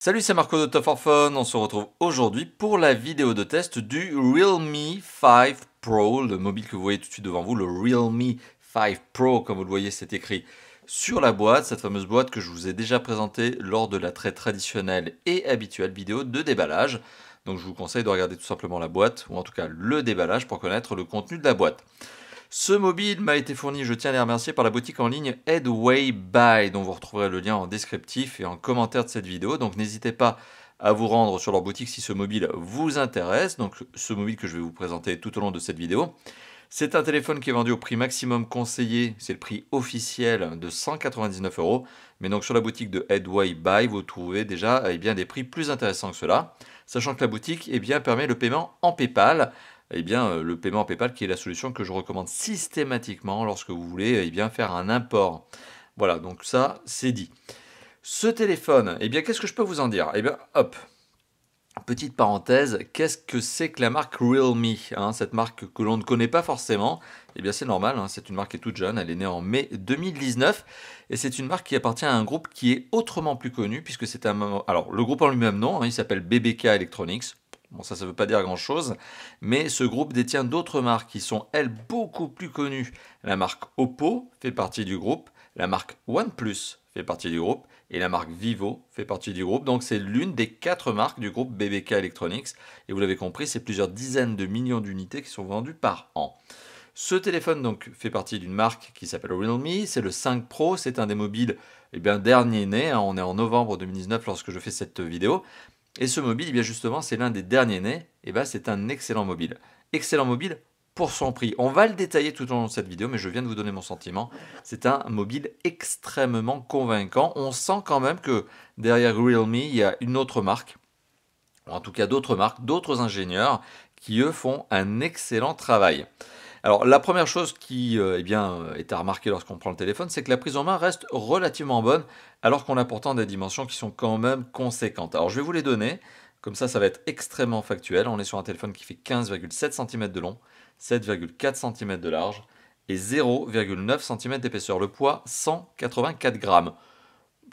Salut, c'est Marco de Top for Fun. On se retrouve aujourd'hui pour la vidéo de test du Realme 5 Pro, le mobile que vous voyez tout de suite devant vous, le Realme 5 Pro, comme vous le voyez, c'est écrit sur la boîte, cette fameuse boîte que je vous ai déjà présentée lors de la très traditionnelle et habituelle vidéo de déballage. Donc je vous conseille de regarder tout simplement la boîte, ou en tout cas le déballage pour connaître le contenu de la boîte. Ce mobile m'a été fourni, je tiens à les remercier, par la boutique en ligne Headway Buy, dont vous retrouverez le lien en descriptif et en commentaire de cette vidéo. Donc n'hésitez pas à vous rendre sur leur boutique si ce mobile vous intéresse. Donc ce mobile que je vais vous présenter tout au long de cette vidéo. C'est un téléphone qui est vendu au prix maximum conseillé, c'est le prix officiel de 199 €. Mais donc sur la boutique de Headway Buy, vous trouvez déjà des prix plus intéressants que cela. Sachant que la boutique permet le paiement en PayPal. Le paiement en PayPal qui est la solution que je recommande systématiquement lorsque vous voulez faire un import. Voilà, donc ça, c'est dit. Ce téléphone, qu'est-ce que je peux vous en dire? Hop, petite parenthèse, qu'est-ce que c'est que la marque Realme, hein, cette marque que l'on ne connaît pas forcément? C'est normal, hein, c'est une marque qui est toute jeune, elle est née en mai 2019, et c'est une marque qui appartient à un groupe qui est autrement plus connu, puisque c'est un... Alors, le groupe en lui-même, non, hein, il s'appelle BBK Electronics. Bon, ça ne veut pas dire grand-chose, mais ce groupe détient d'autres marques qui sont, elles, beaucoup plus connues. La marque Oppo fait partie du groupe, la marque OnePlus fait partie du groupe, et la marque Vivo fait partie du groupe. Donc c'est l'une des 4 marques du groupe BBK Electronics. Et vous l'avez compris, c'est plusieurs dizaines de millions d'unités qui sont vendues par an. Ce téléphone donc fait partie d'une marque qui s'appelle Realme, c'est le 5 Pro, c'est un des mobiles dernier né, hein, on est en novembre 2019 lorsque je fais cette vidéo. Et ce mobile, justement, c'est l'un des derniers nés, c'est un excellent mobile. Excellent mobile pour son prix. On va le détailler tout au long de cette vidéo, mais je viens de vous donner mon sentiment. C'est un mobile extrêmement convaincant. On sent quand même que derrière Realme, il y a une autre marque, ou en tout cas d'autres marques, d'autres ingénieurs, qui eux font un excellent travail. Alors la première chose qui est à remarquer lorsqu'on prend le téléphone, c'est que la prise en main reste relativement bonne, alors qu'on a pourtant des dimensions qui sont quand même conséquentes. Alors je vais vous les donner, comme ça va être extrêmement factuel. On est sur un téléphone qui fait 15,7 cm de long, 7,4 cm de large et 0,9 cm d'épaisseur. Le poids, 184 grammes.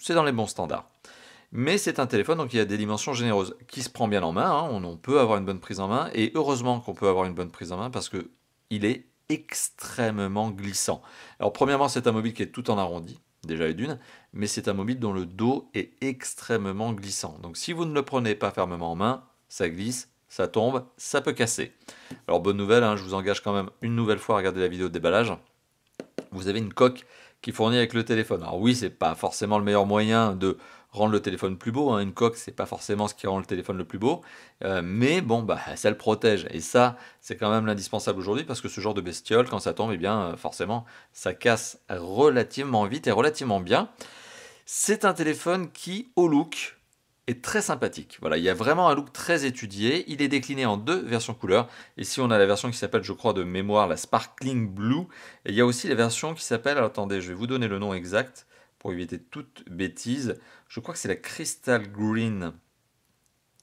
C'est dans les bons standards. Mais c'est un téléphone donc il y a des dimensions généreuses, qui se prend bien en main, hein, on peut avoir une bonne prise en main, et heureusement qu'on peut avoir une bonne prise en main parce que il est extrêmement glissant. Alors premièrement, c'est un mobile qui est tout en arrondi, déjà et d'une, mais c'est un mobile dont le dos est extrêmement glissant. Donc si vous ne le prenez pas fermement en main, ça glisse, ça tombe, ça peut casser. Alors bonne nouvelle, hein, je vous engage quand même une nouvelle fois à regarder la vidéo de déballage. Vous avez une coque qui est fournie avec le téléphone. Alors oui, c'est pas forcément le meilleur moyen de rendre le téléphone plus beau, hein. Une coque, c'est pas forcément ce qui rend le téléphone le plus beau, mais bon, ça le protège. Et ça, c'est quand même l'indispensable aujourd'hui, parce que ce genre de bestiole, quand ça tombe, forcément, ça casse relativement vite et relativement bien. C'est un téléphone qui, au look, est très sympathique. Voilà, il y a vraiment un look très étudié. Il est décliné en 2 versions couleurs. Ici, on a la version qui s'appelle, je crois, de mémoire, la Sparkling Blue. Et il y a aussi la version qui s'appelle, alors, attendez, je vais vous donner le nom exact pour éviter toute bêtise. Je crois que c'est la Crystal Green.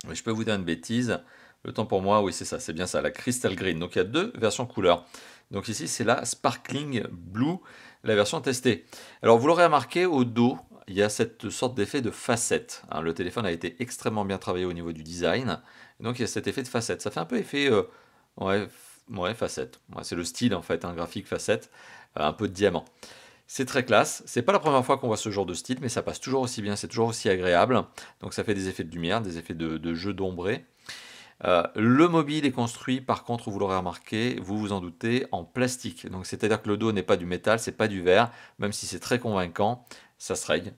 Mais je peux vous dire une bêtise. Le temps pour moi, oui, c'est ça, c'est bien ça, la Crystal Green. Donc il y a 2 versions couleurs. Donc ici, c'est la Sparkling Blue, la version testée. Alors vous l'aurez remarqué, au dos, il y a cette sorte d'effet de facette, hein. Le téléphone a été extrêmement bien travaillé au niveau du design. Et donc il y a cet effet de facette. Ça fait un peu effet facette. Ouais, c'est le style en fait, un graphique facette, un peu de diamant. C'est très classe. C'est pas la première fois qu'on voit ce genre de style, mais ça passe toujours aussi bien, c'est toujours aussi agréable. Donc ça fait des effets de lumière, des effets de jeu d'ombré. Le mobile est construit, par contre, vous l'aurez remarqué, vous vous en doutez, en plastique. Donc c'est-à-dire que le dos n'est pas du métal, c'est pas du verre, même si c'est très convaincant, ça se règle.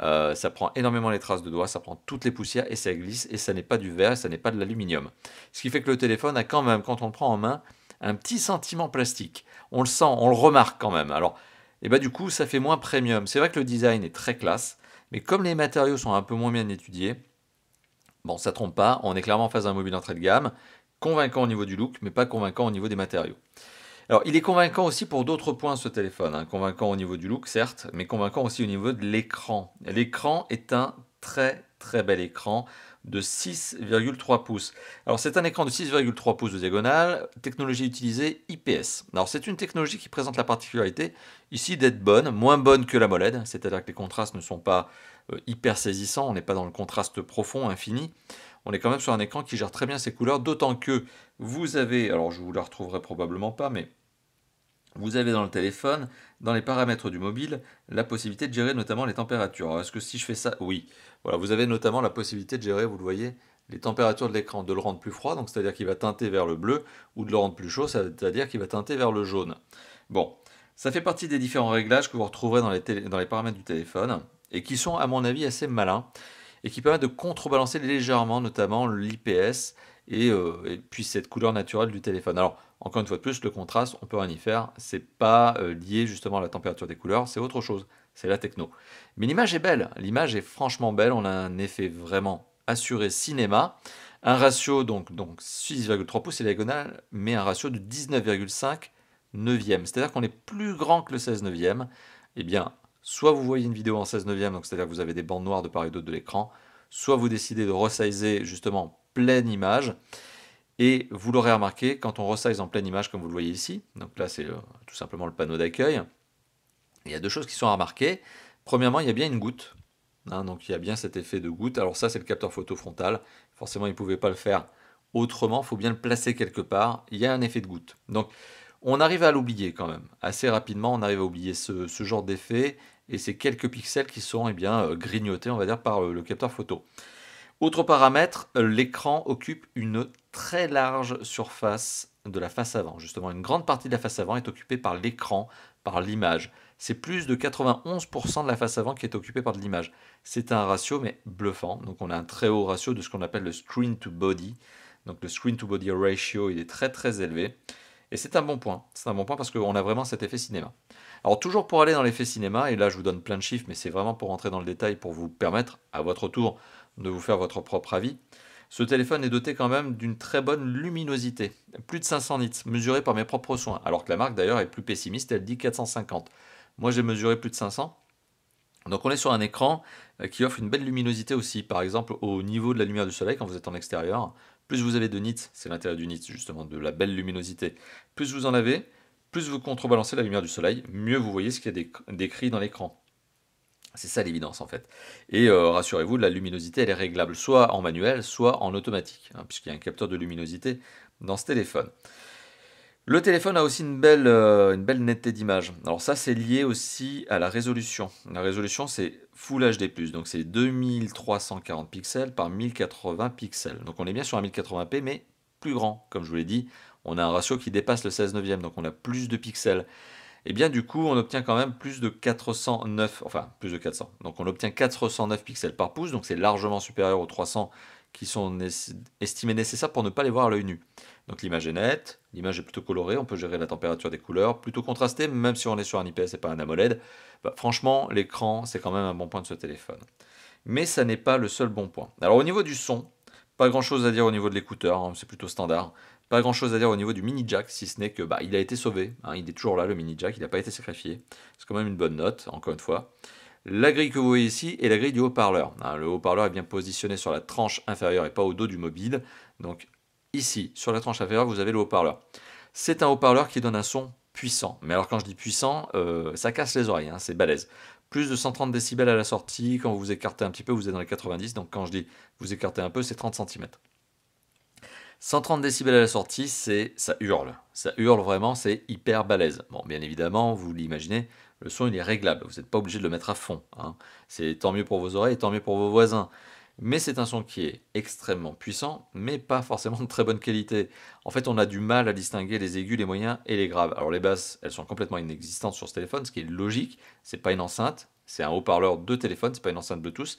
Ça prend énormément les traces de doigts, ça prend toutes les poussières et ça glisse, et ça n'est pas du verre, et ça n'est pas de l'aluminium. Ce qui fait que le téléphone a quand même, quand on le prend en main, un petit sentiment plastique. On le sent, on le remarque quand même. Alors, du coup, ça fait moins premium. C'est vrai que le design est très classe, mais comme les matériaux sont un peu moins bien étudiés, bon, ça trompe pas, on est clairement en face d'un mobile entrée de gamme, convaincant au niveau du look, mais pas convaincant au niveau des matériaux. Alors, il est convaincant aussi pour d'autres points, ce téléphone, hein. Convaincant au niveau du look, certes, mais convaincant aussi au niveau de l'écran. L'écran est un très très bel écran de 6,3 pouces. Alors, c'est un écran de 6,3 pouces de diagonale, technologie utilisée IPS. Alors, c'est une technologie qui présente la particularité ici d'être bonne, moins bonne que l'AMOLED, c'est-à-dire que les contrastes ne sont pas hyper saisissant, on n'est pas dans le contraste profond, infini. On est quand même sur un écran qui gère très bien ses couleurs, d'autant que vous avez, alors je vous la retrouverai probablement pas, mais vous avez dans le téléphone, dans les paramètres du mobile, la possibilité de gérer notamment les températures. Alors est-ce que si je fais ça, oui. Voilà, vous avez notamment la possibilité de gérer, vous le voyez, les températures de l'écran, de le rendre plus froid, donc c'est-à-dire qu'il va teinter vers le bleu, ou de le rendre plus chaud, c'est-à-dire qu'il va teinter vers le jaune. Bon, ça fait partie des différents réglages que vous retrouverez dans les paramètres du téléphone, et qui sont à mon avis assez malins, et qui permettent de contrebalancer légèrement notamment l'IPS, et puis cette couleur naturelle du téléphone. Alors, encore une fois de plus, le contraste, on peut rien y faire. C'est pas lié justement à la température des couleurs, c'est autre chose. C'est la techno. Mais l'image est belle. L'image est franchement belle. On a un effet vraiment assuré cinéma. Un ratio, donc 6,3 pouces, c'est diagonale, mais un ratio de 19,5 neuvième. C'est-à-dire qu'on est plus grand que le 16 neuvième. Eh bien, soit vous voyez une vidéo en 16 neuvième, donc c'est-à-dire que vous avez des bandes noires de part et d'autre de l'écran, soit vous décidez de resizer justement pleine image. Et vous l'aurez remarqué, quand on resize en pleine image, comme vous le voyez ici, donc là c'est tout simplement le panneau d'accueil, il y a deux choses qui sont à remarquer. Premièrement, il y a bien une goutte, hein, donc il y a bien cet effet de goutte. Alors ça, c'est le capteur photo frontal. Forcément, il ne pouvait pas le faire autrement, il faut bien le placer quelque part. Il y a un effet de goutte. Donc on arrive à l'oublier quand même. Assez rapidement, on arrive à oublier ce genre d'effet et ces quelques pixels qui sont grignotés, on va dire, par le capteur photo. Autre paramètre, l'écran occupe une très large surface de la face avant. Justement, une grande partie de la face avant est occupée par l'écran, par l'image. C'est plus de 91% de la face avant qui est occupée par de l'image. C'est un ratio, mais bluffant. Donc on a un très haut ratio de ce qu'on appelle le screen to body. Donc le screen to body ratio, il est très très élevé. Et c'est un bon point. C'est un bon point parce qu'on a vraiment cet effet cinéma. Alors toujours pour aller dans l'effet cinéma, et là je vous donne plein de chiffres, mais c'est vraiment pour rentrer dans le détail, pour vous permettre, à votre tour, de vous faire votre propre avis. Ce téléphone est doté quand même d'une très bonne luminosité, plus de 500 nits, mesuré par mes propres soins, alors que la marque d'ailleurs est plus pessimiste, elle dit 450. Moi j'ai mesuré plus de 500. Donc on est sur un écran qui offre une belle luminosité aussi, par exemple au niveau de la lumière du soleil quand vous êtes en extérieur. Plus vous avez de nits, c'est l'intérêt du nits justement, de la belle luminosité, plus vous en avez, plus vous contrebalancez la lumière du soleil, mieux vous voyez ce qu'il y a décrit dans l'écran. C'est ça l'évidence en fait. Et rassurez-vous, la luminosité elle est réglable soit en manuel, soit en automatique, hein, puisqu'il y a un capteur de luminosité dans ce téléphone. Le téléphone a aussi une belle netteté d'image. Alors ça c'est lié aussi à la résolution. La résolution c'est Full HD+, donc c'est 2340 pixels par 1080 pixels. Donc on est bien sur un 1080p mais plus grand, comme je vous l'ai dit. On a un ratio qui dépasse le 16 neuvième, donc on a plus de pixels. Et bien du coup, on obtient quand même plus de 409, enfin plus de 400. Donc on obtient 409 pixels par pouce, donc c'est largement supérieur aux 300 qui sont estimés nécessaires pour ne pas les voir à l'œil nu. Donc l'image est nette, l'image est plutôt colorée, on peut gérer la température des couleurs, plutôt contrastée, même si on est sur un IPS et pas un AMOLED. Bah, franchement, l'écran, c'est quand même un bon point de ce téléphone. Mais ça n'est pas le seul bon point. Alors au niveau du son, pas grand chose à dire au niveau de l'écouteur, hein, c'est plutôt standard. Pas grand chose à dire au niveau du mini jack, si ce n'est que il a été sauvé, hein, il est toujours là le mini jack, il n'a pas été sacrifié. C'est quand même une bonne note, encore une fois. La grille que vous voyez ici est la grille du haut-parleur. Hein, le haut-parleur est bien positionné sur la tranche inférieure et pas au dos du mobile. Donc ici, sur la tranche inférieure, vous avez le haut-parleur. C'est un haut-parleur qui donne un son puissant. Mais alors quand je dis puissant, ça casse les oreilles, hein, c'est balèze. Plus de 130 décibels à la sortie, quand vous vous écartez un petit peu, vous êtes dans les 90, donc quand je dis vous écartez un peu, c'est 30 cm. 130 décibels à la sortie, ça hurle vraiment, c'est hyper balèze. Bon, bien évidemment, vous l'imaginez, le son il est réglable, vous n'êtes pas obligé de le mettre à fond, hein. C'est tant mieux pour vos oreilles, tant mieux pour vos voisins. Mais c'est un son qui est extrêmement puissant, mais pas forcément de très bonne qualité. En fait, on a du mal à distinguer les aigus, les moyens et les graves. Alors les basses, elles sont complètement inexistantes sur ce téléphone, ce qui est logique, c'est pas une enceinte, c'est un haut-parleur de téléphone, c'est pas une enceinte Bluetooth.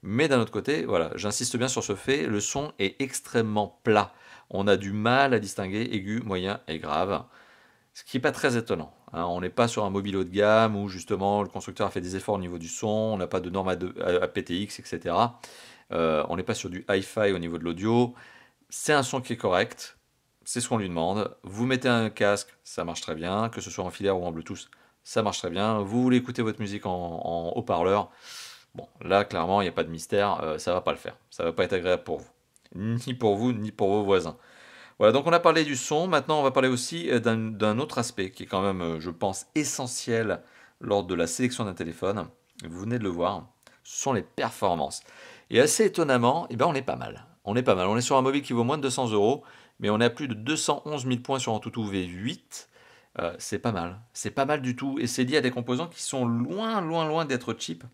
Mais d'un autre côté, voilà, j'insiste bien sur ce fait, le son est extrêmement plat. On a du mal à distinguer aigu, moyen et grave, ce qui n'est pas très étonnant, hein. On n'est pas sur un mobile haut de gamme où justement le constructeur a fait des efforts au niveau du son, on n'a pas de normes aptX, etc. On n'est pas sur du hi-fi au niveau de l'audio. C'est un son qui est correct, c'est ce qu'on lui demande. Vous mettez un casque, ça marche très bien, que ce soit en filaire ou en Bluetooth, ça marche très bien. Vous voulez écouter votre musique en haut-parleur, bon, là, clairement, il n'y a pas de mystère, ça va pas le faire. Ça va pas être agréable pour vous. Ni pour vous, ni pour vos voisins. Voilà, donc on a parlé du son. Maintenant, on va parler aussi d'un autre aspect qui est quand même, je pense, essentiel lors de la sélection d'un téléphone. Vous venez de le voir. ce sont les performances. Et assez étonnamment, eh ben on est pas mal. On est pas mal. On est sur un mobile qui vaut moins de 200 €, mais on est à plus de 211 000 points sur Antutu V8. C'est pas mal. C'est pas mal du tout. Et c'est lié à des composants qui sont loin, loin, loin d'être cheap.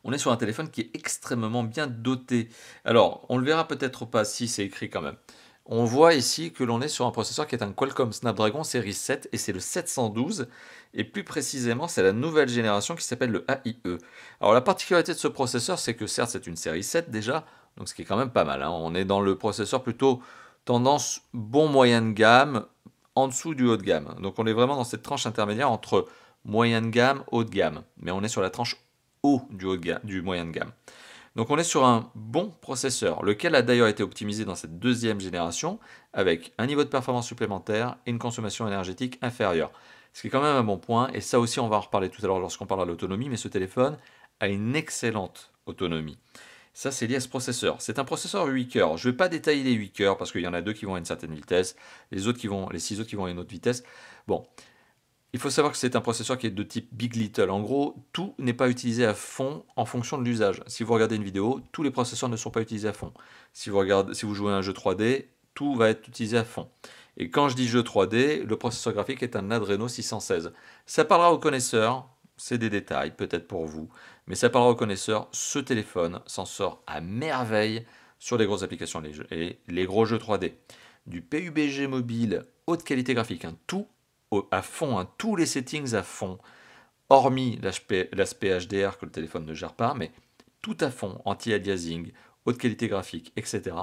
On est sur un téléphone qui est extrêmement bien doté. Alors, on le verra peut-être pas si c'est écrit quand même. On voit ici que l'on est sur un processeur qui est un Qualcomm Snapdragon série 7 et c'est le 712. Et plus précisément, c'est la nouvelle génération qui s'appelle le AIE. Alors, la particularité de ce processeur, c'est que certes, c'est une série 7 déjà, donc ce qui est quand même pas mal, hein. On est dans le processeur plutôt tendance bon moyen de gamme, en dessous du haut de gamme. Donc, on est vraiment dans cette tranche intermédiaire entre moyen de gamme, haut de gamme. Mais on est sur la tranche haut du, du moyen de gamme. Donc on est sur un bon processeur, lequel a d'ailleurs été optimisé dans cette deuxième génération, avec un niveau de performance supplémentaire et une consommation énergétique inférieure. Ce qui est quand même un bon point, et ça aussi on va en reparler tout à l'heure lorsqu'on parlera de l'autonomie, mais ce téléphone a une excellente autonomie. Ça, c'est lié à ce processeur. C'est un processeur 8 cœurs. Je ne vais pas détailler les 8 cœurs parce qu'il y en a 2 qui vont à une certaine vitesse, les 6 autres qui vont à une autre vitesse. Bon, il faut savoir que c'est un processeur qui est de type Big Little. En gros, tout n'est pas utilisé à fond en fonction de l'usage. Si vous regardez une vidéo, tous les processeurs ne sont pas utilisés à fond. Si vous jouez à un jeu 3D, tout va être utilisé à fond. Et quand je dis jeu 3D, le processeur graphique est un Adreno 616. Ça parlera aux connaisseurs, c'est des détails peut-être pour vous, mais ça parlera aux connaisseurs, ce téléphone s'en sort à merveille sur les grosses applications et les gros jeux 3D. Du PUBG mobile, haute qualité graphique, tout à fond, tous les settings à fond, hormis l'aspect HDR que le téléphone ne gère pas, mais tout à fond, anti-aliasing, haute qualité graphique, etc.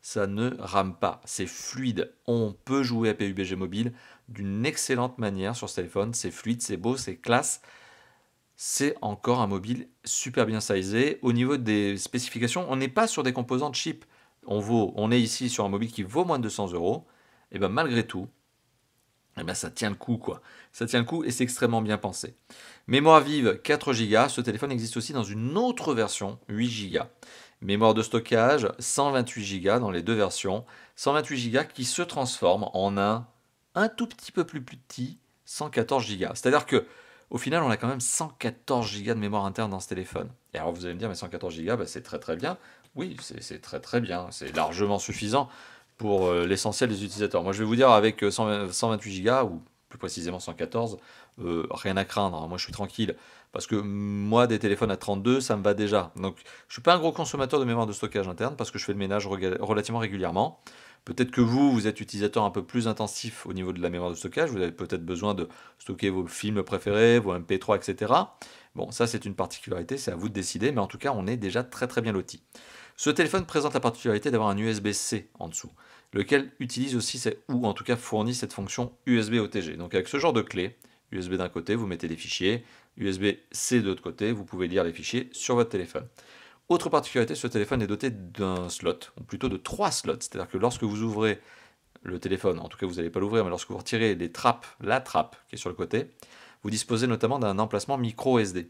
Ça ne rame pas, c'est fluide. On peut jouer à PUBG mobile d'une excellente manière sur ce téléphone, c'est fluide, c'est beau, c'est classe. C'est encore un mobile super bien sizé. Au niveau des spécifications, on n'est pas sur des composants cheap. On est ici sur un mobile qui vaut moins de 200 €. Et bien malgré tout, eh ben ça tient le coup quoi. Ça tient le coup et c'est extrêmement bien pensé. Mémoire vive 4 Go, ce téléphone existe aussi dans une autre version 8 Go. Mémoire de stockage 128 Go dans les deux versions, 128 Go qui se transforme en un tout petit peu plus petit 114 Go. C'est-à-dire que au final, on a quand même 114 Go de mémoire interne dans ce téléphone. Et alors vous allez me dire, mais 114 Go, bah, c'est très très bien. Oui, c'est très très bien. C'est largement suffisant pour l'essentiel des utilisateurs. Moi, je vais vous dire, avec 128 Go, ou plus précisément 114, rien à craindre, hein. Moi, je suis tranquille. Parce que moi, des téléphones à 32, ça me va déjà. Donc, je ne suis pas un gros consommateur de mémoire de stockage interne parce que je fais le ménage relativement régulièrement. Peut-être que vous êtes utilisateur un peu plus intensif au niveau de la mémoire de stockage. Vous avez peut-être besoin de stocker vos films préférés, vos MP3, etc. Bon, ça, c'est une particularité, c'est à vous de décider. Mais en tout cas, on est déjà très très bien loti. Ce téléphone présente la particularité d'avoir un USB-C en dessous, lequel utilise aussi, ou en tout cas fournit cette fonction USB OTG. Donc avec ce genre de clé, USB d'un côté, vous mettez des fichiers, USB-C de l'autre côté, vous pouvez lire les fichiers sur votre téléphone. Autre particularité, ce téléphone est doté d'un slot, ou plutôt de 3 slots, c'est-à-dire que lorsque vous ouvrez le téléphone, en tout cas vous n'allez pas l'ouvrir, mais lorsque vous retirez les trappes, la trappe qui est sur le côté, vous disposez notamment d'un emplacement micro SD.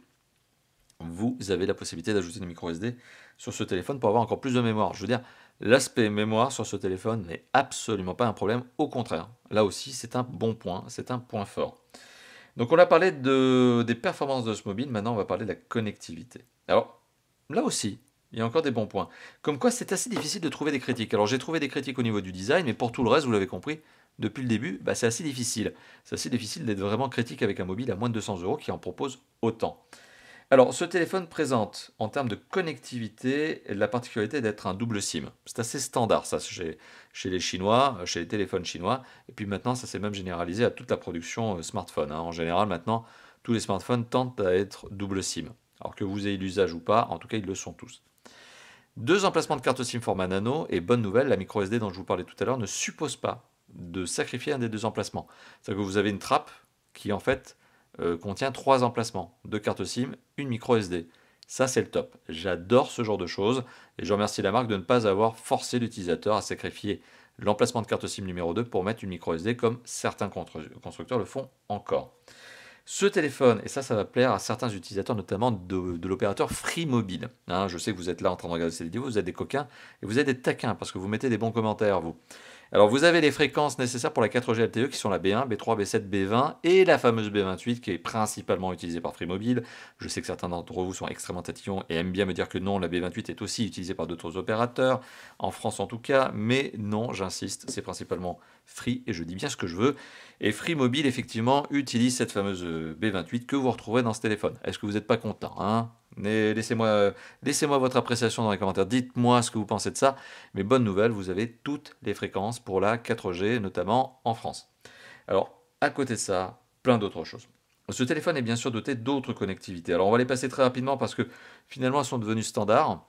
Vous avez la possibilité d'ajouter des micro SD sur ce téléphone pour avoir encore plus de mémoire. Je veux dire, l'aspect mémoire sur ce téléphone n'est absolument pas un problème, au contraire. Là aussi, c'est un bon point, c'est un point fort. Donc on a parlé des performances de ce mobile, maintenant on va parler de la connectivité. Alors, là aussi, il y a encore des bons points. Comme quoi, c'est assez difficile de trouver des critiques. Alors j'ai trouvé des critiques au niveau du design, mais pour tout le reste, vous l'avez compris, depuis le début, bah, c'est assez difficile. C'est assez difficile d'être vraiment critique avec un mobile à moins de 200 € qui en propose autant. Alors, ce téléphone présente, en termes de connectivité, la particularité d'être un double SIM. C'est assez standard, ça, chez les Chinois, chez les téléphones chinois. Et puis maintenant, ça s'est même généralisé à toute la production smartphone, hein. En général, maintenant, tous les smartphones tentent à être double SIM. Alors que vous ayez l'usage ou pas, en tout cas, ils le sont tous. 2 emplacements de carte SIM format nano, et bonne nouvelle, la micro SD dont je vous parlais tout à l'heure ne suppose pas de sacrifier un des 2 emplacements. C'est-à-dire que vous avez une trappe qui, en fait, contient 3 emplacements, 2 cartes SIM, une micro SD. Ça, c'est le top. J'adore ce genre de choses et je remercie la marque de ne pas avoir forcé l'utilisateur à sacrifier l'emplacement de carte SIM numéro 2 pour mettre une micro SD comme certains constructeurs le font encore. Ce téléphone, et ça va plaire à certains utilisateurs, notamment de l'opérateur Free Mobile. Hein, je sais que vous êtes là en train de regarder cette vidéo, vous êtes des coquins et vous êtes des taquins parce que vous mettez des bons commentaires, vous. Alors vous avez les fréquences nécessaires pour la 4G LTE qui sont la B1, B3, B7, B20 et la fameuse B28 qui est principalement utilisée par Free Mobile. Je sais que certains d'entre vous sont extrêmement tatillons et aiment bien me dire que non, la B28 est aussi utilisée par d'autres opérateurs, en France en tout cas, mais non, j'insiste, c'est principalement Free et je dis bien ce que je veux. Et Free Mobile effectivement utilise cette fameuse B28 que vous retrouverez dans ce téléphone. Est-ce que vous n'êtes pas content, hein? Laissez-moi votre appréciation dans les commentaires, dites-moi ce que vous pensez de ça. Mais bonne nouvelle, vous avez toutes les fréquences pour la 4G, notamment en France. Alors, à côté de ça, plein d'autres choses. Ce téléphone est bien sûr doté d'autres connectivités. Alors, on va les passer très rapidement parce que finalement, elles sont devenues standards.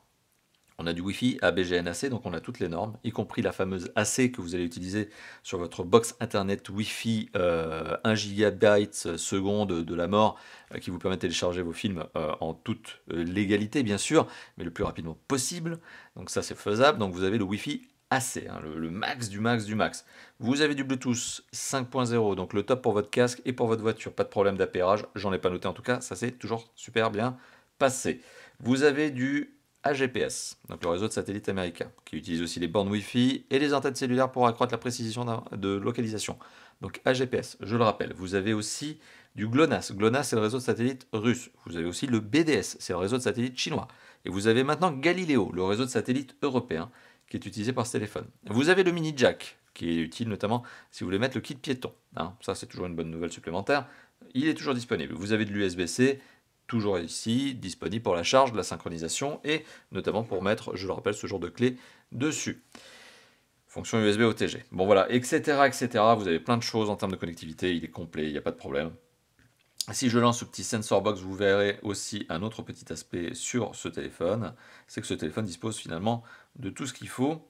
On a du Wi-Fi, AB, GNAC, donc on a toutes les normes, y compris la fameuse AC que vous allez utiliser sur votre box internet Wi-Fi 1 GB seconde de la mort, qui vous permet de télécharger vos films en toute légalité bien sûr, mais le plus rapidement possible. Donc ça c'est faisable, donc vous avez le Wi-Fi AC, hein, le max du max du max. Vous avez du Bluetooth 5.0, donc le top pour votre casque et pour votre voiture, pas de problème d'appairage, j'en ai pas noté en tout cas, ça c'est toujours super bien passé. Vous avez du AGPS, donc le réseau de satellites américain, qui utilise aussi les bornes Wi-Fi et les antennes cellulaires pour accroître la précision de localisation. Donc AGPS, je le rappelle. Vous avez aussi du GLONASS. GLONASS, c'est le réseau de satellites russe. Vous avez aussi le BDS, c'est le réseau de satellites chinois. Et vous avez maintenant Galileo, le réseau de satellites européen, qui est utilisé par ce téléphone. Vous avez le mini jack, qui est utile notamment si vous voulez mettre le kit piéton. Hein, ça, c'est toujours une bonne nouvelle supplémentaire. Il est toujours disponible. Vous avez de l'USB-C, toujours ici, disponible pour la charge, la synchronisation et notamment pour mettre, je le rappelle, ce genre de clé dessus. Fonction USB OTG. Bon voilà, etc., etc. Vous avez plein de choses en termes de connectivité, il est complet, il n'y a pas de problème. Si je lance ce petit sensor box, vous verrez aussi un autre petit aspect sur ce téléphone, c'est que ce téléphone dispose finalement de tout ce qu'il faut,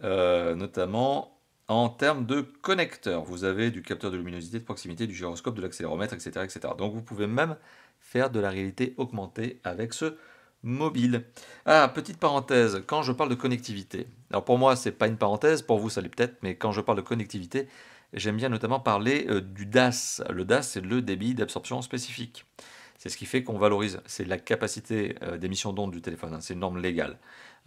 notamment en termes de connecteurs. Vous avez du capteur de luminosité, de proximité, du gyroscope, de l'accéléromètre, etc., etc. Donc vous pouvez même faire de la réalité augmentée avec ce mobile. Ah, petite parenthèse, quand je parle de connectivité, alors pour moi c'est pas une parenthèse, pour vous ça l'est peut-être, mais quand je parle de connectivité, j'aime bien notamment parler du DAS. Le DAS, c'est le débit d'absorption spécifique. C'est ce qui fait qu'on valorise, c'est la capacité d'émission d'onde du téléphone, hein, c'est une norme légale.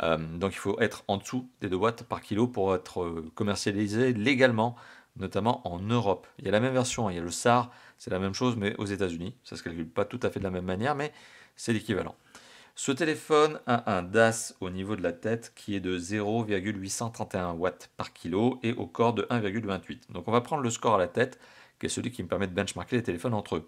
Donc il faut être en dessous des 2 watts par kilo pour être commercialisé légalement, notamment en Europe. Il y a la même version, il y a le SAR, c'est la même chose, mais aux États-Unis. Ça ne se calcule pas tout à fait de la même manière, mais c'est l'équivalent. Ce téléphone a un DAS au niveau de la tête qui est de 0,831 watts par kilo et au corps de 1,28. Donc on va prendre le score à la tête, qui est celui qui me permet de benchmarker les téléphones entre eux.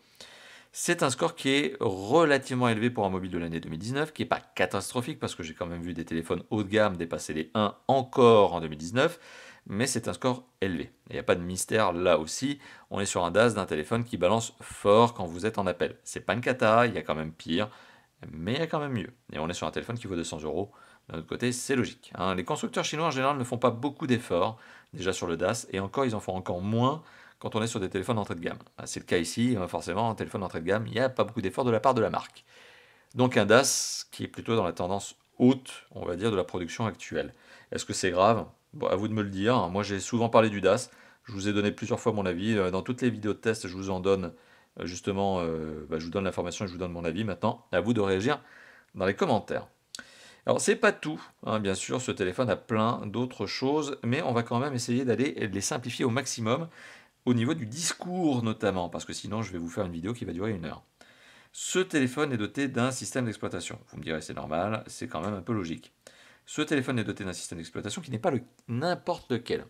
C'est un score qui est relativement élevé pour un mobile de l'année 2019, qui n'est pas catastrophique parce que j'ai quand même vu des téléphones haut de gamme dépasser les 1 encore en 2019, mais c'est un score élevé. Il n'y a pas de mystère là aussi, on est sur un DAS d'un téléphone qui balance fort quand vous êtes en appel. C'est pas une cata, il y a quand même pire, mais il y a quand même mieux. Et on est sur un téléphone qui vaut 200 €. D'un autre côté, c'est logique, hein. Les constructeurs chinois en général ne font pas beaucoup d'efforts déjà sur le DAS, et encore ils en font encore moins quand on est sur des téléphones d'entrée de gamme. C'est le cas ici, forcément, un téléphone d'entrée de gamme, il n'y a pas beaucoup d'efforts de la part de la marque. Donc un DAS qui est plutôt dans la tendance haute, on va dire, de la production actuelle. Est-ce que c'est grave? Bon, à vous de me le dire. Moi, j'ai souvent parlé du DAS. Je vous ai donné plusieurs fois mon avis. Dans toutes les vidéos de test, je vous en donne justement, je vous donne l'information et je vous donne mon avis. Maintenant, à vous de réagir dans les commentaires. Alors, c'est pas tout, hein, bien sûr, ce téléphone a plein d'autres choses, mais on va quand même essayer d'aller les simplifier au maximum au niveau du discours notamment, parce que sinon je vais vous faire une vidéo qui va durer 1 heure. Ce téléphone est doté d'un système d'exploitation. Vous me direz c'est normal, c'est quand même un peu logique. Ce téléphone est doté d'un système d'exploitation qui n'est pas n'importe lequel.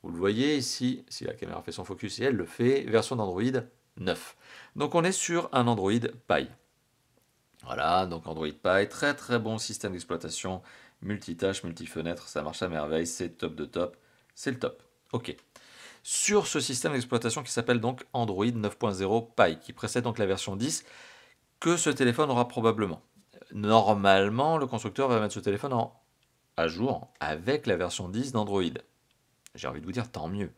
Vous le voyez ici, si la caméra fait son focus et elle le fait, version d'Android 9. Donc on est sur un Android Pie. Voilà, donc Android Pie, très très bon système d'exploitation, multitâche, multifenêtre, ça marche à merveille, c'est top de top, c'est le top. Ok. Sur ce système d'exploitation qui s'appelle donc Android 9.0 Pie, qui précède donc la version 10, que ce téléphone aura probablement. Normalement, le constructeur va mettre ce téléphone à jour avec la version 10 d'Android. J'ai envie de vous dire tant mieux.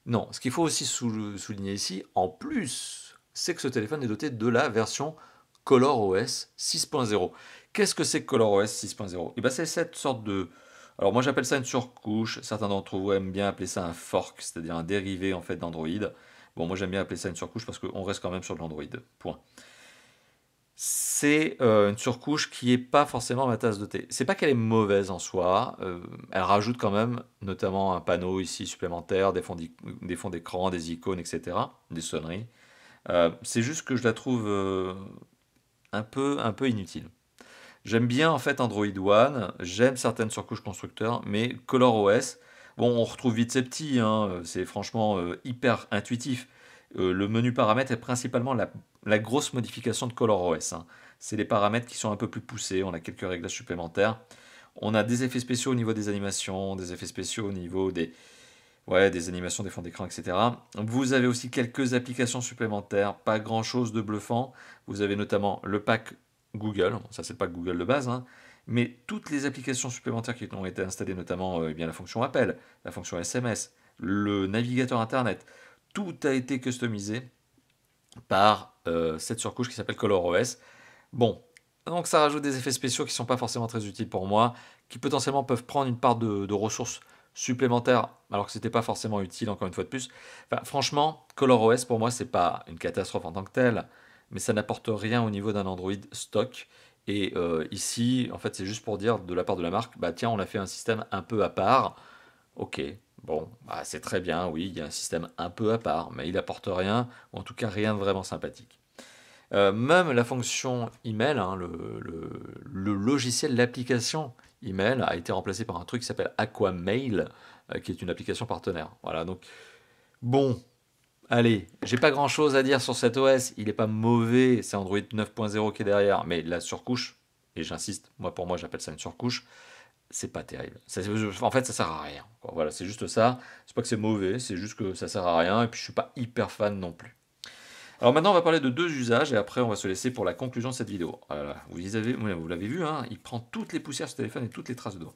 Non, ce qu'il faut aussi souligner ici, en plus, c'est que ce téléphone est doté de la version ColorOS 6.0. Qu'est-ce que c'est que ColorOS 6.0 ? Eh bien, c'est cette sorte de... Alors moi j'appelle ça une surcouche, certains d'entre vous aiment bien appeler ça un fork, c'est-à-dire un dérivé en fait d'Android. Bon, moi j'aime bien appeler ça une surcouche parce qu'on reste quand même sur de l'Android, point. C'est une surcouche qui n'est pas forcément ma tasse de thé. C'est pas qu'elle est mauvaise en soi, elle rajoute quand même notamment un panneau ici supplémentaire, des fonds d'écran, des icônes, etc., des sonneries. C'est juste que je la trouve un peu inutile. J'aime bien en fait Android One, j'aime certaines surcouches constructeurs, mais ColorOS, bon, on retrouve vite ces petits, hein, c'est franchement hyper intuitif. Le menu paramètres est principalement la grosse modification de ColorOS, hein. C'est les paramètres qui sont un peu plus poussés, on a quelques réglages supplémentaires. On a des effets spéciaux au niveau des animations, des effets spéciaux au niveau des animations des fonds d'écran, etc. Vous avez aussi quelques applications supplémentaires, pas grand chose de bluffant. Vous avez notamment le pack Google, bon, ça c'est le pack Google de base, hein, mais toutes les applications supplémentaires qui ont été installées, notamment eh bien, la fonction appel, la fonction SMS, le navigateur internet, tout a été customisé par cette surcouche qui s'appelle ColorOS. Bon, donc ça rajoute des effets spéciaux qui ne sont pas forcément très utiles pour moi, qui potentiellement peuvent prendre une part de ressources supplémentaires, alors que c'était pas forcément utile, encore une fois de plus. Enfin, franchement, ColorOS pour moi c'est pas une catastrophe en tant que telle, mais ça n'apporte rien au niveau d'un Android stock. Et ici, en fait, c'est juste pour dire de la part de la marque, bah tiens, on a fait un système un peu à part. Ok, bon, bah, c'est très bien, oui, il y a un système un peu à part, mais il apporte rien, ou en tout cas rien de vraiment sympathique. Même la fonction email, hein, le logiciel, l'application email a été remplacé par un truc qui s'appelle Aquamail, qui est une application partenaire. Voilà, donc bon, allez, j'ai pas grand chose à dire sur cet OS, il est pas mauvais, c'est Android 9.0 qui est derrière, mais la surcouche, et j'insiste, moi pour moi j'appelle ça une surcouche, c'est pas terrible. En fait, ça sert à rien, quoi. Voilà, c'est juste ça. C'est pas que c'est mauvais, c'est juste que ça sert à rien, et puis je suis pas hyper fan non plus. Alors maintenant, on va parler de deux usages et après, on va se laisser pour la conclusion de cette vidéo. Voilà, vous l'avez vu, hein, il prend toutes les poussières sur ce téléphone et toutes les traces de doigts.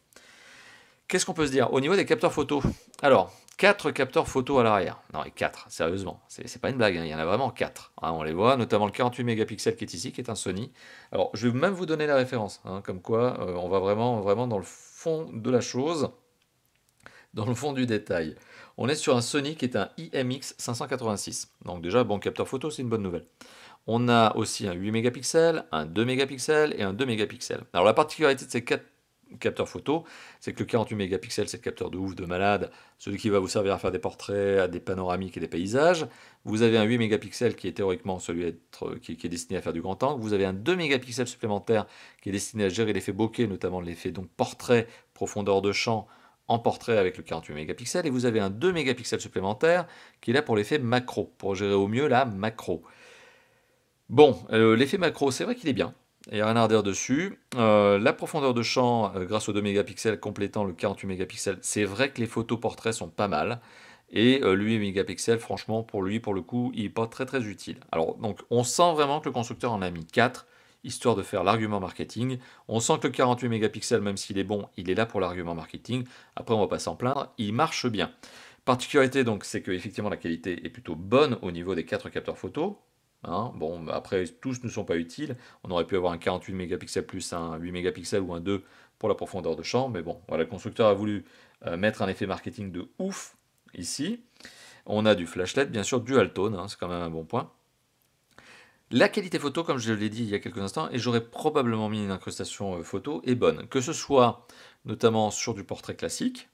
Qu'est-ce qu'on peut se dire au niveau des capteurs photo? Alors, 4 capteurs photo à l'arrière. Non, et 4, sérieusement, c'est pas une blague, hein, il y en a vraiment 4. Hein, on les voit, notamment le 48 mégapixels qui est ici, qui est un Sony. Alors, je vais même vous donner la référence, hein, comme quoi on va vraiment dans le fond de la chose, dans le fond du détail. On est sur un Sony qui est un IMX 586. Donc déjà, bon capteur photo, c'est une bonne nouvelle. On a aussi un 8 mégapixels, un 2 mégapixels et un 2 mégapixels. Alors la particularité de ces 4 capteurs photo, c'est que le 48 mégapixels, c'est le capteur de ouf, de malade, celui qui va vous servir à faire des portraits, à des panoramiques et des paysages. Vous avez un 8 mégapixels qui est théoriquement celui qui est destiné à faire du grand angle. Vous avez un 2 mégapixels supplémentaire qui est destiné à gérer l'effet bokeh, notamment l'effet donc portrait, profondeur de champ en portrait avec le 48 mégapixels. Et vous avez un 2 mégapixels supplémentaire qui est là pour l'effet macro, pour gérer au mieux la macro. Bon, l'effet macro, c'est vrai qu'il est bien. Il n'y a rien à redire dessus. La profondeur de champ, grâce aux 2 mégapixels complétant le 48 mégapixels, c'est vrai que les photos portraits sont pas mal. Et le 8 mégapixels, franchement, pour lui, pour le coup, il n'est pas très très utile. Alors, donc, on sent vraiment que le constructeur en a mis 4, histoire de faire l'argument marketing. On sent que le 48 mégapixels, même s'il est bon, il est là pour l'argument marketing. Après, on va pas s'en plaindre, il marche bien. Particularité, donc, c'est que effectivement la qualité est plutôt bonne au niveau des 4 capteurs photo. Hein, bon, bah, après, tous ne sont pas utiles. On aurait pu avoir un 48 mégapixels plus un 8 mégapixels ou un 2 pour la profondeur de champ. Mais bon, voilà, le constructeur a voulu mettre un effet marketing de ouf ici. On a du flashlight, bien sûr, dual tone, hein, c'est quand même un bon point. La qualité photo, comme je l'ai dit il y a quelques instants, et j'aurais probablement mis une incrustation photo, est bonne. Que ce soit notamment sur du portrait classique,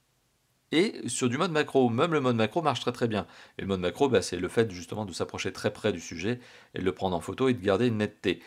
et sur du mode macro, même le mode macro marche très très bien. Et le mode macro, bah, c'est le fait justement de s'approcher très près du sujet et de le prendre en photo et de garder une netteté.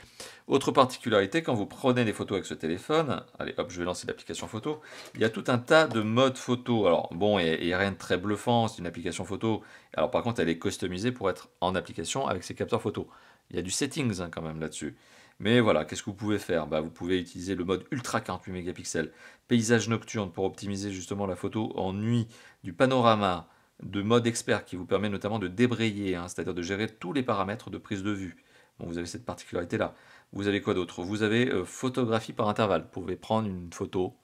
Autre particularité, quand vous prenez des photos avec ce téléphone, allez hop, je vais lancer l'application photo, il y a tout un tas de modes photo. Alors bon, il n'y a rien de très bluffant, c'est une application photo. Alors par contre, elle est customisée pour être en application avec ses capteurs photo. Il y a du settings hein, quand même là-dessus. Mais voilà, qu'est-ce que vous pouvez faire? Bah, vous pouvez utiliser le mode ultra 48 mégapixels, paysage nocturne pour optimiser justement la photo en nuit, du panorama, de mode expert qui vous permet notamment de débrayer, hein, c'est-à-dire de gérer tous les paramètres de prise de vue. Bon, vous avez cette particularité-là. Vous avez quoi d'autre? Vous avez photographie par intervalle. Vous pouvez prendre une photo,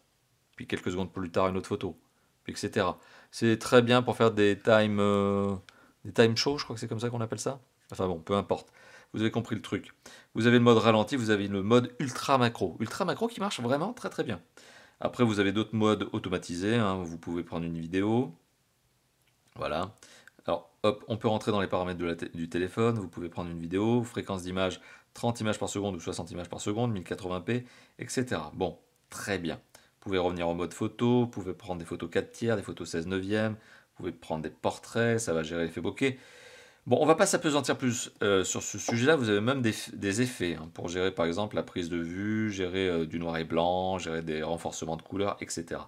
puis quelques secondes plus tard une autre photo, puis etc. C'est très bien pour faire des time shows, je crois que c'est comme ça qu'on appelle ça. Enfin bon, peu importe. Vous avez compris le truc. Vous avez le mode ralenti, vous avez le mode ultra macro. Ultra macro qui marche vraiment très très bien. Après, vous avez d'autres modes automatisés, hein. Vous pouvez prendre une vidéo. Voilà. Alors, hop, on peut rentrer dans les paramètres du téléphone. Vous pouvez prendre une vidéo, fréquence d'image 30 images par seconde ou 60 images par seconde, 1080p, etc. Bon, très bien. Vous pouvez revenir en mode photo, vous pouvez prendre des photos 4 tiers, des photos 16 neuvième, vous pouvez prendre des portraits, ça va gérer l'effet bokeh. Bon, on va pas s'apesantir plus sur ce sujet-là, vous avez même des effets hein, pour gérer par exemple la prise de vue, gérer du noir et blanc, gérer des renforcements de couleurs, etc.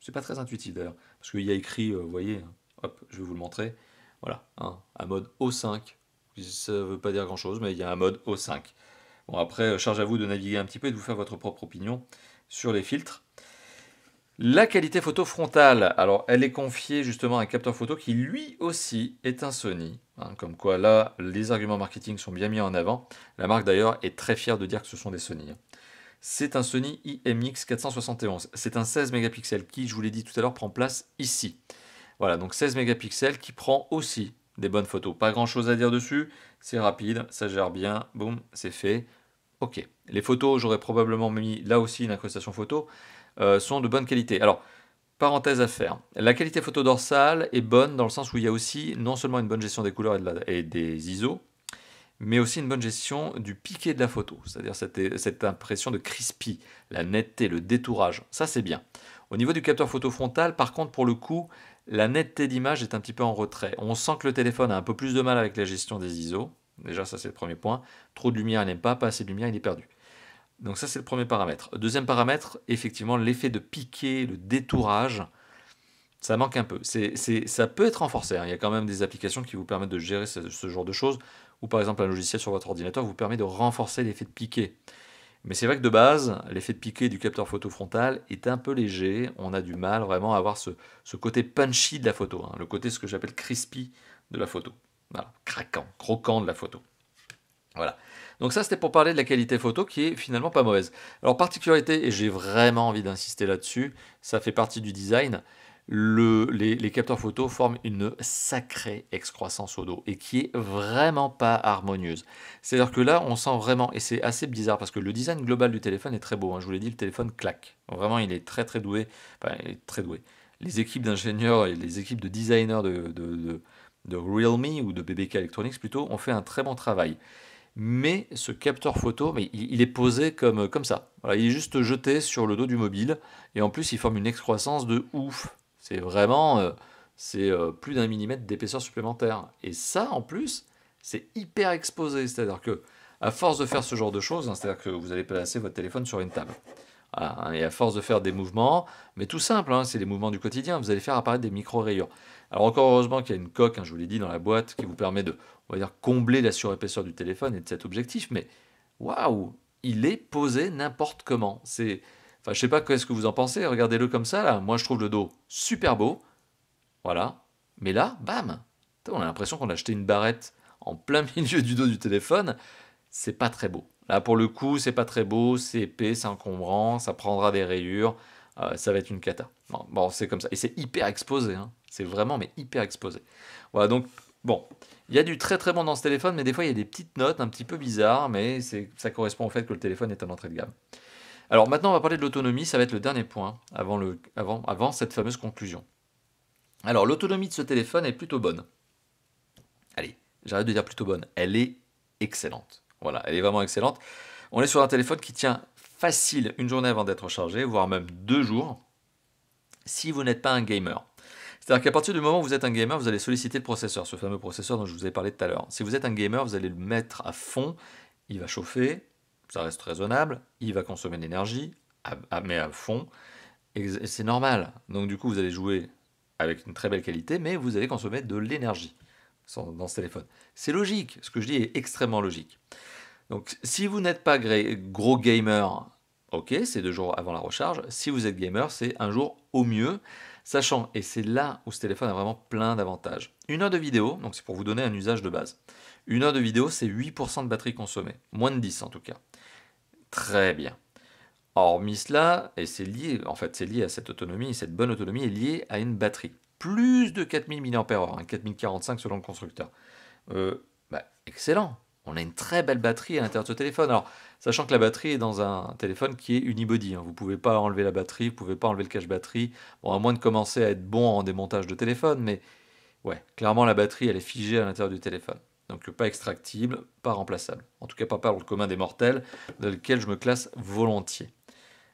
C'est pas très intuitif d'ailleurs, parce qu'il y a écrit, vous voyez, hein, hop, je vais vous le montrer, voilà, hein, un mode O5, ça ne veut pas dire grand-chose, mais il y a un mode O5. Bon après, charge à vous de naviguer un petit peu et de vous faire votre propre opinion sur les filtres. La qualité photo frontale, alors elle est confiée justement à un capteur photo qui lui aussi est un Sony. Hein, comme quoi là, les arguments marketing sont bien mis en avant. La marque d'ailleurs est très fière de dire que ce sont des Sony. Hein. C'est un Sony IMX 471. C'est un 16 mégapixels qui, je vous l'ai dit tout à l'heure, prend place ici. Voilà, donc 16 mégapixels qui prend aussi des bonnes photos. Pas grand chose à dire dessus, c'est rapide, ça gère bien, boum, c'est fait. Ok, les photos, j'aurais probablement mis là aussi une incrustation photo, sont de bonne qualité. Alors, parenthèse à faire, la qualité photo dorsale est bonne dans le sens où il y a aussi non seulement une bonne gestion des couleurs et des ISO, mais aussi une bonne gestion du piqué de la photo, c'est-à-dire cette impression de crispy, la netteté, le détourage, ça c'est bien. Au niveau du capteur photo frontal, par contre, pour le coup, la netteté d'image est un petit peu en retrait. On sent que le téléphone a un peu plus de mal avec la gestion des ISO, déjà ça c'est le premier point, trop de lumière il n'aime pas assez de lumière il est perdu. Donc ça c'est le premier paramètre. Deuxième paramètre, effectivement l'effet de piqué, le détourage, ça manque un peu. Ça peut être renforcé, hein. Il y a quand même des applications qui vous permettent de gérer ce genre de choses, ou par exemple un logiciel sur votre ordinateur vous permet de renforcer l'effet de piqué. Mais c'est vrai que de base, l'effet de piqué du capteur photo frontal est un peu léger, on a du mal vraiment à avoir ce côté punchy de la photo, hein. Le côté ce que j'appelle crispy de la photo. Voilà, craquant, croquant de la photo. Voilà. Donc ça, c'était pour parler de la qualité photo qui est finalement pas mauvaise. Alors particularité, et j'ai vraiment envie d'insister là-dessus, ça fait partie du design, les capteurs photo forment une sacrée excroissance au dos et qui est vraiment pas harmonieuse. C'est-à-dire que là, on sent vraiment, et c'est assez bizarre parce que le design global du téléphone est très beau, hein, je vous l'ai dit, le téléphone claque. Vraiment, il est très très doué. Enfin, il est très doué. Les équipes d'ingénieurs et les équipes de designers de Realme ou de BBK Electronics plutôt ont fait un très bon travail. Mais ce capteur photo, mais il est posé comme ça. Voilà, il est juste jeté sur le dos du mobile, et en plus il forme une excroissance de ouf. C'est vraiment plus d'un millimètre d'épaisseur supplémentaire. Et ça, en plus, c'est hyper exposé. C'est-à-dire que, à force de faire ce genre de choses, hein, c'est-à-dire que vous allez placer votre téléphone sur une table. Voilà, hein, et à force de faire des mouvements, mais tout simple, hein, c'est les mouvements du quotidien, vous allez faire apparaître des micro-rayures. Alors encore heureusement qu'il y a une coque, hein, je vous l'ai dit, dans la boîte, qui vous permet de, on va dire, combler la surépaisseur du téléphone et de cet objectif, mais waouh, il est posé n'importe comment. Enfin, je sais pas qu'est-ce que vous en pensez, regardez-le comme ça, là. Moi, je trouve le dos super beau, voilà. Mais là, bam, on a l'impression qu'on a acheté une barrette en plein milieu du dos du téléphone. C'est pas très beau. Là, pour le coup, c'est pas très beau, c'est épais, c'est encombrant, ça prendra des rayures, ça va être une cata. Bon, c'est comme ça. Et c'est hyper exposé, hein. C'est vraiment, mais hyper exposé. Voilà, donc, bon, il y a du très très bon dans ce téléphone, mais des fois, il y a des petites notes un petit peu bizarres, mais ça correspond au fait que le téléphone est en entrée de gamme. Alors maintenant, on va parler de l'autonomie, ça va être le dernier point avant cette fameuse conclusion. Alors, l'autonomie de ce téléphone est plutôt bonne. Allez, j'arrête de dire plutôt bonne. Elle est excellente. Voilà, elle est vraiment excellente. On est sur un téléphone qui tient facile une journée avant d'être chargé, voire même 2 jours, si vous n'êtes pas un gamer. C'est-à-dire qu'à partir du moment où vous êtes un gamer, vous allez solliciter le processeur, ce fameux processeur dont je vous ai parlé tout à l'heure. Si vous êtes un gamer, vous allez le mettre à fond, il va chauffer, ça reste raisonnable, il va consommer de l'énergie, mais à fond, et c'est normal. Donc du coup, vous allez jouer avec une très belle qualité, mais vous allez consommer de l'énergie dans ce téléphone. C'est logique, ce que je dis est extrêmement logique. Donc si vous n'êtes pas gros gamer, ok, c'est 2 jours avant la recharge. Si vous êtes gamer, c'est un jour au mieux, sachant, et c'est là où ce téléphone a vraiment plein d'avantages. 1 heure de vidéo, donc c'est pour vous donner un usage de base. 1 heure de vidéo, c'est 8% de batterie consommée, moins de 10 en tout cas. Très bien. Hormis cela, et c'est lié, en fait, c'est lié à cette autonomie, cette bonne autonomie est liée à une batterie. Plus de 4000 mAh, 4045 selon le constructeur. Excellent. On a une très belle batterie à l'intérieur de ce téléphone. Alors, sachant que la batterie est dans un téléphone qui est unibody, hein. Vous ne pouvez pas enlever la batterie, vous ne pouvez pas enlever le cache-batterie. Bon, à moins de commencer à être bon en démontage de téléphone, mais ouais, clairement la batterie elle est figée à l'intérieur du téléphone. Donc pas extractible, pas remplaçable. En tout cas pas par le commun des mortels, dans lequel je me classe volontiers.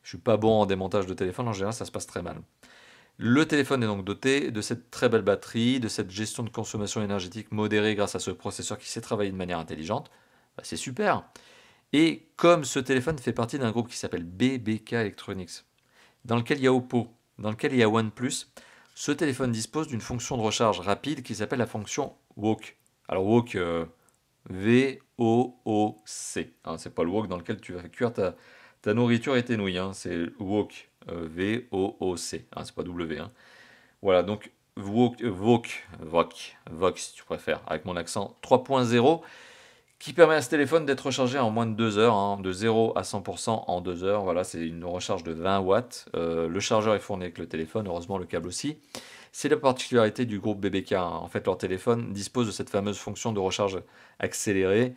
Je suis pas bon en démontage de téléphone, en général ça se passe très mal. Le téléphone est donc doté de cette très belle batterie, de cette gestion de consommation énergétique modérée grâce à ce processeur qui sait travailler de manière intelligente. Bah, c'est super. Et comme ce téléphone fait partie d'un groupe qui s'appelle BBK Electronics, dans lequel il y a Oppo, dans lequel il y a OnePlus, ce téléphone dispose d'une fonction de recharge rapide qui s'appelle la fonction Wok. Alors Wok, V-O-O-C. Hein, c'est pas le wok dans lequel tu vas cuire ta nourriture et tes nouilles. Hein, c'est Wok, V-O-O-C. Hein, c'est pas W. Hein. Voilà, donc Wok si tu préfères, avec mon accent 3.0, qui permet à ce téléphone d'être rechargé en moins de 2 heures, hein, de 0 à 100% en 2 heures. Voilà, c'est une recharge de 20 watts. Le chargeur est fourni avec le téléphone, heureusement le câble aussi. C'est la particularité du groupe BBK. Hein. En fait, leur téléphone dispose de cette fameuse fonction de recharge accélérée.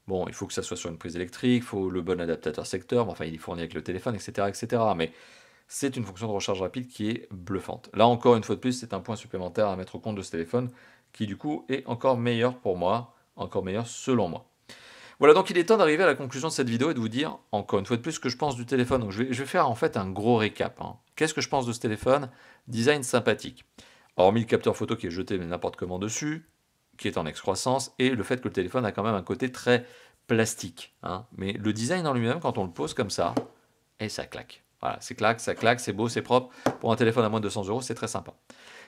Bon, il faut que ça soit sur une prise électrique, il faut le bon adaptateur secteur, enfin il est fourni avec le téléphone, etc. etc. Mais c'est une fonction de recharge rapide qui est bluffante. Là encore, une fois de plus, c'est un point supplémentaire à mettre au compte de ce téléphone, qui du coup est encore meilleur pour moi, encore meilleur selon moi. Voilà, donc il est temps d'arriver à la conclusion de cette vidéo et de vous dire, encore une fois de plus, ce que je pense du téléphone. Donc je vais faire en fait un gros récap. Hein. Qu'est-ce que je pense de ce téléphone? Design sympathique. Hormis le capteur photo qui est jeté n'importe comment dessus, qui est en excroissance, et le fait que le téléphone a quand même un côté très plastique. Hein. Mais le design en lui-même, quand on le pose comme ça, et ça claque. Voilà, c'est claque, ça claque, c'est beau, c'est propre. Pour un téléphone à moins de 200 €, c'est très sympa.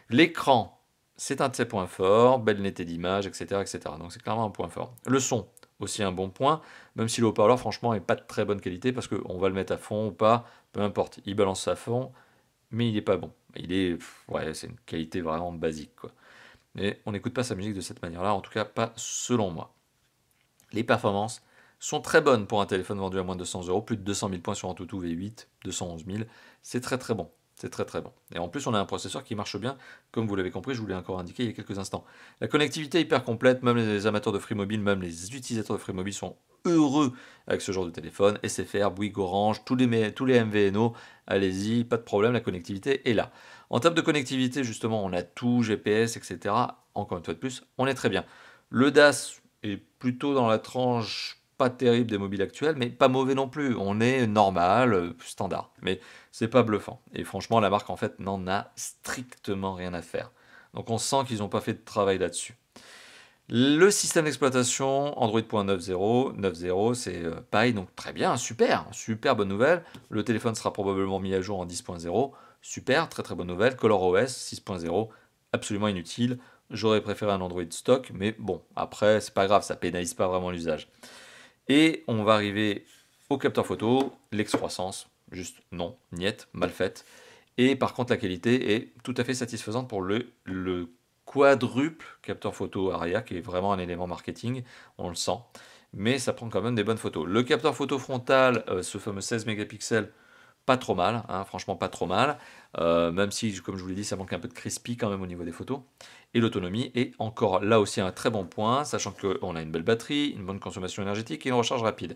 L'écran, c'est un de ses points forts, belle netteté d'image, etc., etc. Donc c'est clairement un point fort. Le son, aussi un bon point, même si le haut-parleur, franchement, n'est pas de très bonne qualité, parce qu'on va le mettre à fond ou pas, peu importe. Il balance à fond, mais il n'est pas bon. Il est, ouais, c'est une qualité vraiment basique, quoi. Mais on n'écoute pas sa musique de cette manière-là, en tout cas pas selon moi. Les performances sont très bonnes pour un téléphone vendu à moins de 200 €, plus de 200 000 points sur Antutu V8, 211 000, c'est très très bon. C'est très très bon. Et en plus, on a un processeur qui marche bien, comme vous l'avez compris, je vous l'ai encore indiqué il y a quelques instants. La connectivité est hyper complète, même les amateurs de Free Mobile, même les utilisateurs de Free Mobile sont heureux avec ce genre de téléphone. SFR, Bouygues, Orange, tous les MVNO, allez-y, pas de problème, la connectivité est là. En termes de connectivité, justement, on a tout, GPS, etc. Encore une fois de plus, on est très bien. Le DAS est plutôt dans la tranche pas terrible des mobiles actuels, mais pas mauvais non plus. On est normal, standard. Mais c'est pas bluffant. Et franchement, la marque, en fait, n'en a strictement rien à faire. Donc on sent qu'ils n'ont pas fait de travail là-dessus. Le système d'exploitation, Android.9.0, 9.0, c'est pareil, donc très bien, super, super bonne nouvelle. Le téléphone sera probablement mis à jour en 10.0, super, très très bonne nouvelle. ColorOS 6.0, absolument inutile. J'aurais préféré un Android stock, mais bon, après, c'est pas grave, ça pénalise pas vraiment l'usage. Et on va arriver au capteur photo, l'excroissance, juste non, niette, mal faite. Et par contre, la qualité est tout à fait satisfaisante pour le quadruple capteur photo Aria, qui est vraiment un élément marketing, on le sent. Mais ça prend quand même des bonnes photos. Le capteur photo frontal, ce fameux 16 mégapixels, pas trop mal, hein, franchement pas trop mal, même si, comme je vous l'ai dit, ça manque un peu de crispy quand même au niveau des photos. Et l'autonomie est encore là aussi un très bon point, sachant qu'on a une belle batterie, une bonne consommation énergétique et une recharge rapide.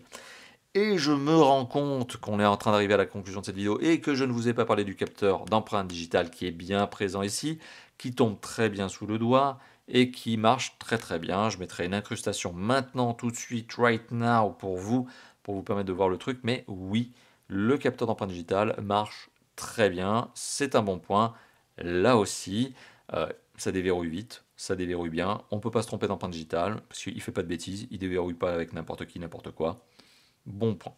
Et je me rends compte qu'on est en train d'arriver à la conclusion de cette vidéo et que je ne vous ai pas parlé du capteur d'empreinte digitale qui est bien présent ici, qui tombe très bien sous le doigt et qui marche très très bien. Je mettrai une incrustation maintenant, tout de suite, right now, pour vous permettre de voir le truc. Mais oui, le capteur d'empreinte digitale marche très bien, c'est un bon point. Là aussi, ça déverrouille vite, ça déverrouille bien. On ne peut pas se tromper d'empreinte digitale, parce qu'il ne fait pas de bêtises, il ne déverrouille pas avec n'importe qui, n'importe quoi. Bon point.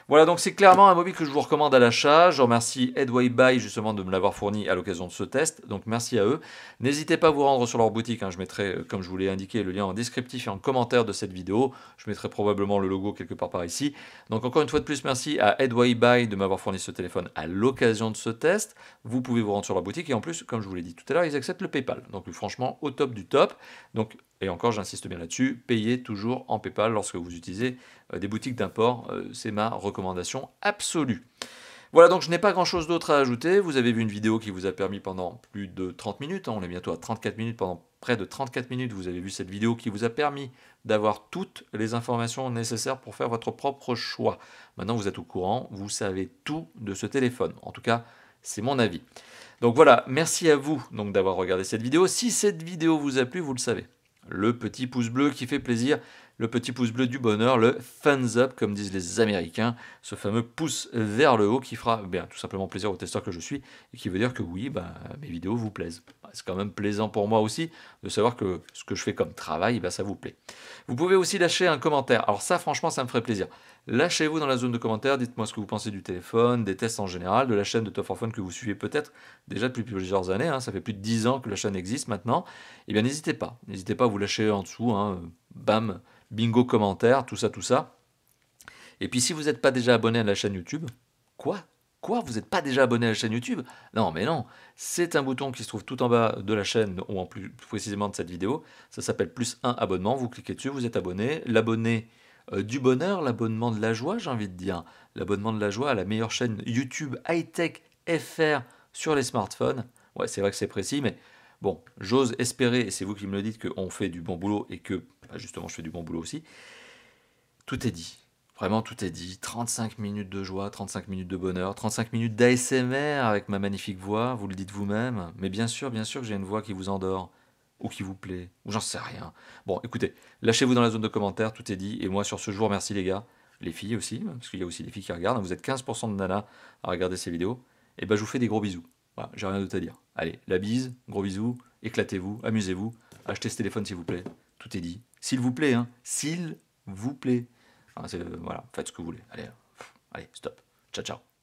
Voilà, donc c'est clairement un mobile que je vous recommande à l'achat. Je remercie Edway justement de me l'avoir fourni à l'occasion de ce test. Donc merci à eux. N'hésitez pas à vous rendre sur leur boutique. Hein. Je mettrai, comme je vous l'ai indiqué, le lien en descriptif et en commentaire de cette vidéo. Je mettrai probablement le logo quelque part par ici. Donc encore une fois de plus, merci à Edway de m'avoir fourni ce téléphone à l'occasion de ce test. Vous pouvez vous rendre sur leur boutique. Et en plus, comme je vous l'ai dit tout à l'heure, ils acceptent le PayPal. Donc franchement, au top du top. Donc, et encore, j'insiste bien là-dessus, payez toujours en PayPal lorsque vous utilisez des boutiques d'import. C'est ma recommandation absolue. Voilà, donc je n'ai pas grand-chose d'autre à ajouter. Vous avez vu une vidéo qui vous a permis pendant plus de 30 minutes, hein, on est bientôt à 34 minutes, pendant près de 34 minutes, vous avez vu cette vidéo qui vous a permis d'avoir toutes les informations nécessaires pour faire votre propre choix. Maintenant, vous êtes au courant, vous savez tout de ce téléphone. En tout cas, c'est mon avis. Donc voilà, merci à vous donc d'avoir regardé cette vidéo. Si cette vidéo vous a plu, vous le savez. le petit pouce bleu qui fait plaisir, le petit pouce bleu du bonheur, le thumbs up comme disent les Américains, ce fameux pouce vers le haut qui fera bien tout simplement plaisir au testeur que je suis et qui veut dire que oui, mes vidéos vous plaisent. C'est quand même plaisant pour moi aussi de savoir que ce que je fais comme travail, ça vous plaît. Vous pouvez aussi lâcher un commentaire. Alors ça, franchement, ça me ferait plaisir. Lâchez-vous dans la zone de commentaires, dites-moi ce que vous pensez du téléphone, des tests en général, de la chaîne de Top 4 Fun que vous suivez peut-être déjà depuis plusieurs années, ça fait plus de 10 ans que la chaîne existe maintenant. Eh bien n'hésitez pas à vous lâcher en dessous, bam, bingo commentaire, tout ça, tout ça. Et puis si vous n'êtes pas déjà abonné à la chaîne YouTube, quoi, vous n'êtes pas déjà abonné à la chaîne YouTube? Non, mais non, c'est un bouton qui se trouve tout en bas de la chaîne, ou en plus précisément de cette vidéo, ça s'appelle plus 1 abonnement, vous cliquez dessus, vous êtes abonné, l'abonné du bonheur, l'abonnement de la joie, j'ai envie de dire, l'abonnement de la joie à la meilleure chaîne YouTube high-tech FR sur les smartphones. Ouais, c'est vrai que c'est précis, mais bon, j'ose espérer, et c'est vous qui me le dites, qu'on fait du bon boulot et que, justement, je fais du bon boulot aussi. Tout est dit. Vraiment, tout est dit. 35 minutes de joie, 35 minutes de bonheur, 35 minutes d'ASMR avec ma magnifique voix, vous le dites vous-même. Mais bien sûr que j'ai une voix qui vous endort, ou qui vous plaît, ou j'en sais rien. Bon, écoutez, lâchez-vous dans la zone de commentaires, tout est dit. Et moi, sur ce, je vous remercie les gars, les filles aussi, parce qu'il y a aussi des filles qui regardent. Vous êtes 15% de nanas à regarder ces vidéos. Et je vous fais des gros bisous. Voilà, j'ai rien d'autre à dire. Allez, la bise, gros bisous, éclatez-vous, amusez-vous, achetez ce téléphone s'il vous plaît. Tout est dit. S'il vous plaît, s'il vous plaît. Voilà, faites ce que vous voulez. Allez, stop. Ciao, ciao.